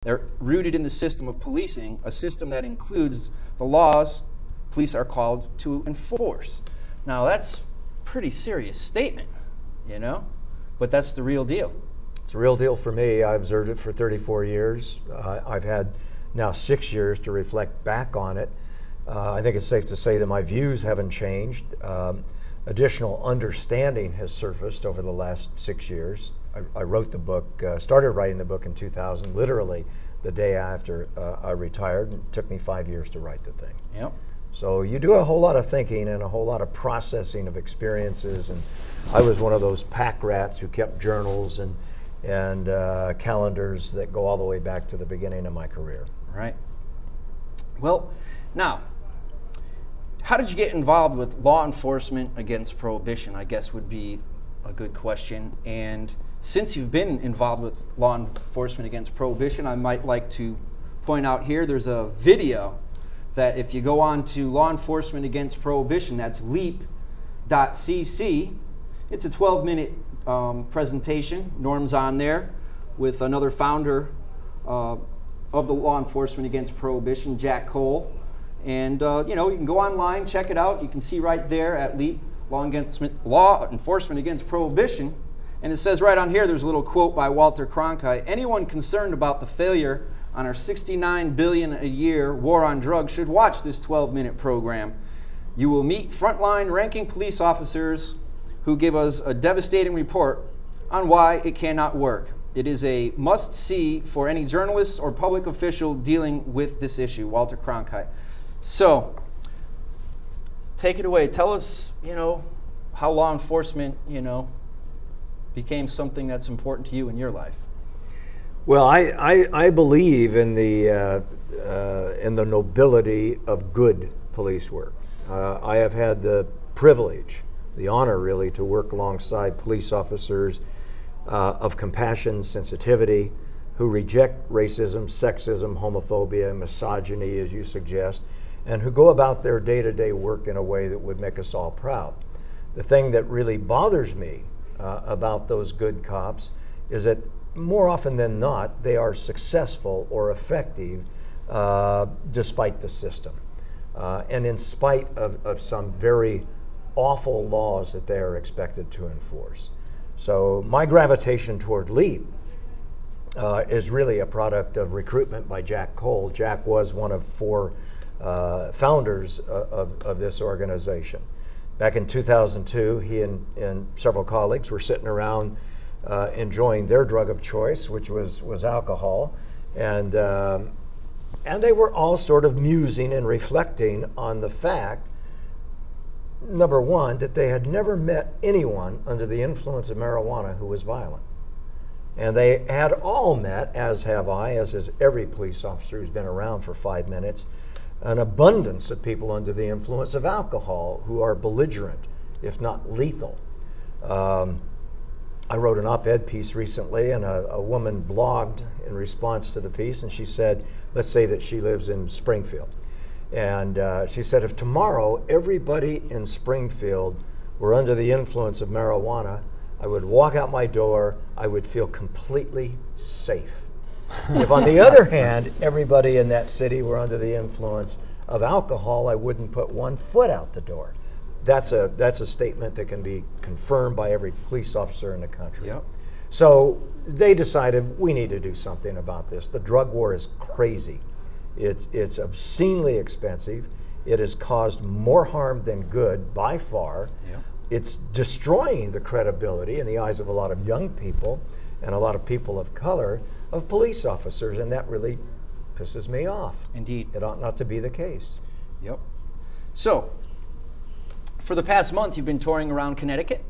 They're rooted in the system of policing, a system that includes the laws police are called to enforce. Now that's a pretty serious statement, you know, but that's the real deal. It's a real deal for me. I observed it for 34 years. I've had now 6 years to reflect back on it. I think it's safe to say that my views haven't changed. Additional understanding has surfaced over the last 6 years. I wrote the book, started writing the book in 2000, literally the day after I retired. It took me 5 years to write the thing. Yep. So you do a whole lot of thinking and a whole lot of processing of experiences, and I was one of those pack rats who kept journals and calendars that go all the way back to the beginning of my career. Right. Well, now, how did you get involved with law enforcement against prohibition, I guess would be a good question. And since you've been involved with law enforcement against prohibition, I might like to point out here, there's a video that if you go on to Law Enforcement Against Prohibition, that's LEAP.cc, it's a 12-minute presentation. Norm's on there with another founder of the Law Enforcement Against Prohibition, Jack Cole. And you know, you can go online, check it out. You can see right there at LEAP, Law Enforcement Against Prohibition. And it says right on here, there's a little quote by Walter Cronkite: anyone concerned about the failure on our $69 billion a year war on drugs should watch this 12-minute program. You will meet frontline ranking police officers who give us a devastating report on why it cannot work. It is a must-see for any journalist or public official dealing with this issue. Walter Cronkite. So, take it away. Tell us, you know, how law enforcement, you know, became something that's important to you in your life. Well, I believe in the nobility of good police work. I have had the privilege, the honor really, to work alongside police officers of compassion, sensitivity, who reject racism, sexism, homophobia, misogyny, as you suggest, and who go about their day-to-day work in a way that would make us all proud. The thing that really bothers me about those good cops is that more often than not, they are successful or effective despite the system and in spite of some very awful laws that they are expected to enforce. So my gravitation toward LEAP is really a product of recruitment by Jack Cole. Jack was one of 4 founders of this organization. Back in 2002, he and several colleagues were sitting around enjoying their drug of choice, which was alcohol, and they were all sort of musing and reflecting on the fact, number one, that they had never met anyone under the influence of marijuana who was violent. And they had all met, as have I, as has every police officer who's been around for 5 minutes, an abundance of people under the influence of alcohol who are belligerent, if not lethal. I wrote an op-ed piece recently, and a woman blogged in response to the piece, and she said, let's say that she lives in Springfield. And she said, if tomorrow everybody in Springfield were under the influence of marijuana, I would walk out my door, I would feel completely safe. If on the other hand, everybody in that city were under the influence of alcohol, I wouldn't put one foot out the door. That's a statement that can be confirmed by every police officer in the country. Yep. So they decided we need to do something about this. The drug war is crazy. It's obscenely expensive. It has caused more harm than good by far. Yep. It's destroying the credibility in the eyes of a lot of young people and a lot of people of color of police officers, and that really pisses me off. Indeed. It ought not to be the case. Yep. So, for the past month, you've been touring around Connecticut?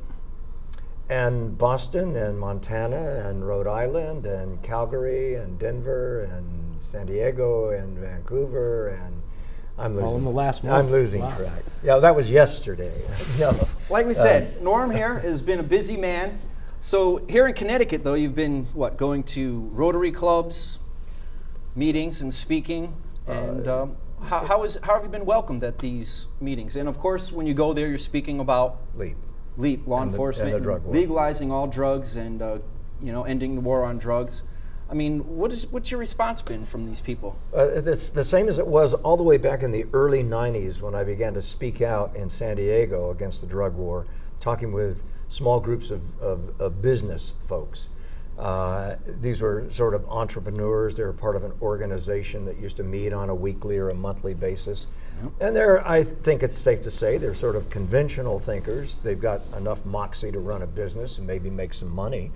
And Boston and Montana and Rhode Island and Calgary and Denver and San Diego and Vancouver, and I'm losing, all in the last month. I'm losing track. Yeah, that was yesterday. No. Like we said, Norm here has been a busy man. So here in Connecticut, though, you've been, what, going to Rotary clubs, meetings and speaking, and how have you been welcomed at these meetings? And of course, when you go there, you're speaking about LEAP, law enforcement, and the drug war. Legalizing all drugs and you know, ending the war on drugs. I mean, what's your response been from these people? It's the same as it was all the way back in the early 90s when I began to speak out in San Diego against the drug war, talking with small groups of business folks. These were sort of entrepreneurs. They were part of an organization that used to meet on a weekly or a monthly basis. Yep. And I think it's safe to say, they're sort of conventional thinkers. They've got enough moxie to run a business and maybe make some money.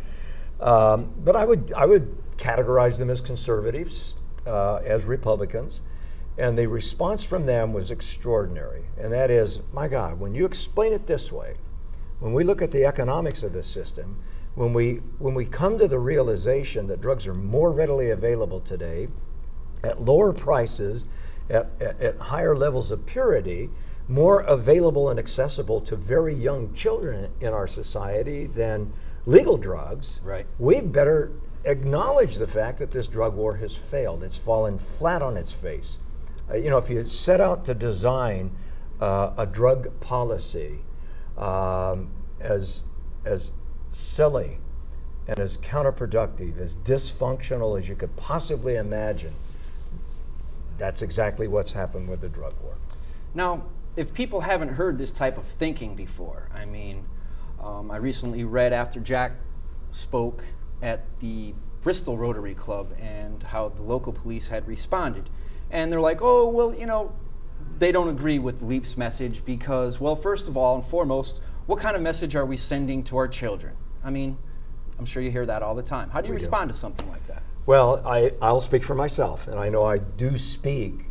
But I would categorize them as conservatives, as Republicans. And the response from them was extraordinary. And that is, my God, when you explain it this way, when we look at the economics of this system, when we come to the realization that drugs are more readily available today, at lower prices, at higher levels of purity, more available and accessible to very young children in our society than legal drugs, right, we better acknowledge the fact that this drug war has failed. It's fallen flat on its face. If you set out to design a drug policy as silly and as counterproductive, as dysfunctional as you could possibly imagine, that's exactly what's happened with the drug war. Now, if people haven't heard this type of thinking before, I mean, I recently read after Jack spoke at the Bristol Rotary Club and how the local police had responded. And they're like, oh, well, they don't agree with L.E.A.P's message because, well, first of all and foremost, what kind of message are we sending to our children? I mean, I'm sure you hear that all the time. How do you respond to something like that? Well, I'll speak for myself, and I know I do speak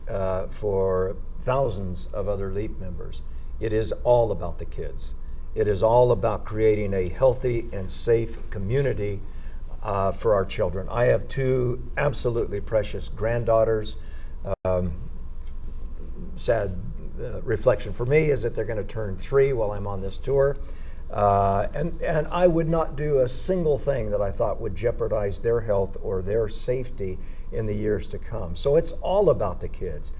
for thousands of other L.E.A.P members. It is all about the kids. It is all about creating a healthy and safe community for our children. I have two absolutely precious granddaughters. Sad reflection for me is that they're going to turn 3 while I'm on this tour. And I would not do a single thing that I thought would jeopardize their health or their safety in the years to come. So it's all about the kids.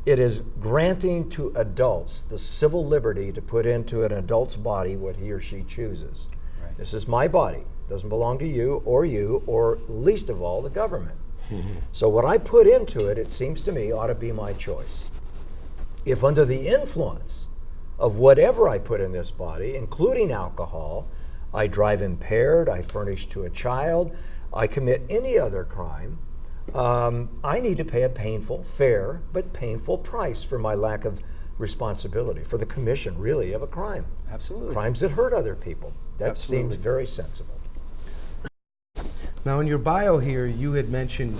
It is granting to adults the civil liberty to put into an adult's body what he or she chooses. Right. This is my body. It doesn't belong to you, or least of all, the government. So what I put into it, it seems to me, ought to be my choice. If under the influence of whatever I put in this body, including alcohol, I drive impaired, I furnish to a child, I commit any other crime, I need to pay a painful, fair, but painful price for my lack of responsibility, for the commission, really, of a crime. Absolutely. Crimes that hurt other people. That Absolutely. seems very sensible. Now, in your bio here, you had mentioned,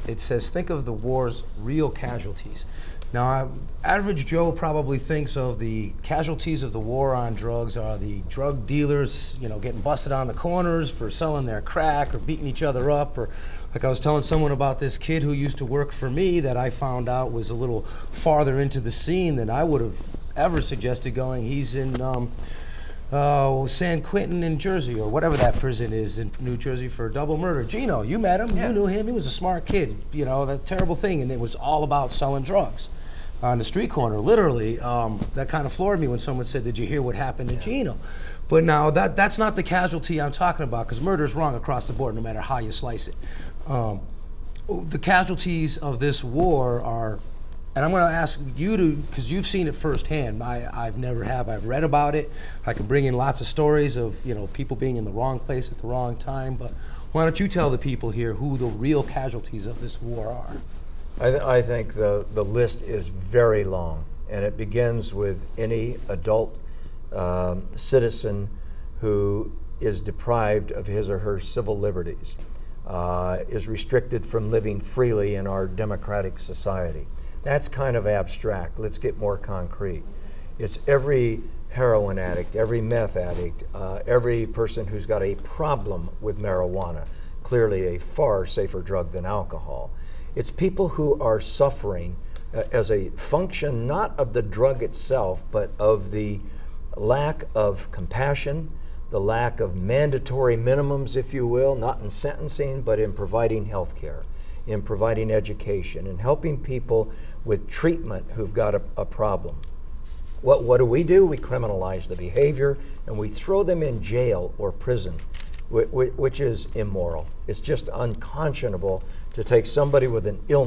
it says, think of the war's real casualties. Now, average Joe probably thinks of the casualties of the war on drugs are the drug dealers, getting busted on the corners for selling their crack or beating each other up, or like I was telling someone about this kid who used to work for me that I found out was a little farther into the scene than I would have ever suggested going. He's in San Quentin in Jersey, or whatever that prison is in New Jersey, for double murder. Gino, you met him, You knew him, he was a smart kid, that terrible thing, and it was all about selling drugs on the street corner, literally. That kind of floored me when someone said, did you hear what happened to Gino? But now, that's not the casualty I'm talking about, because murder is wrong across the board, no matter how you slice it. The casualties of this war are, and I'm going to ask you to, because you've seen it firsthand. I've never have. I've read about it. I can bring in lots of stories of people being in the wrong place at the wrong time. But why don't you tell the people here who the real casualties of this war are? I think the list is very long, and it begins with any adult citizen who is deprived of his or her civil liberties, is restricted from living freely in our democratic society. That's kind of abstract. Let's get more concrete. It's every heroin addict, every meth addict, every person who's got a problem with marijuana, clearly a far safer drug than alcohol. It's people who are suffering as a function not of the drug itself, but of the lack of compassion, the lack of mandatory minimums, if you will, not in sentencing, but in providing health care, in providing education, and helping people with treatment who've got a problem. What do? We criminalize the behavior, and we throw them in jail or prison. which is immoral. It's just unconscionable to take somebody with an illness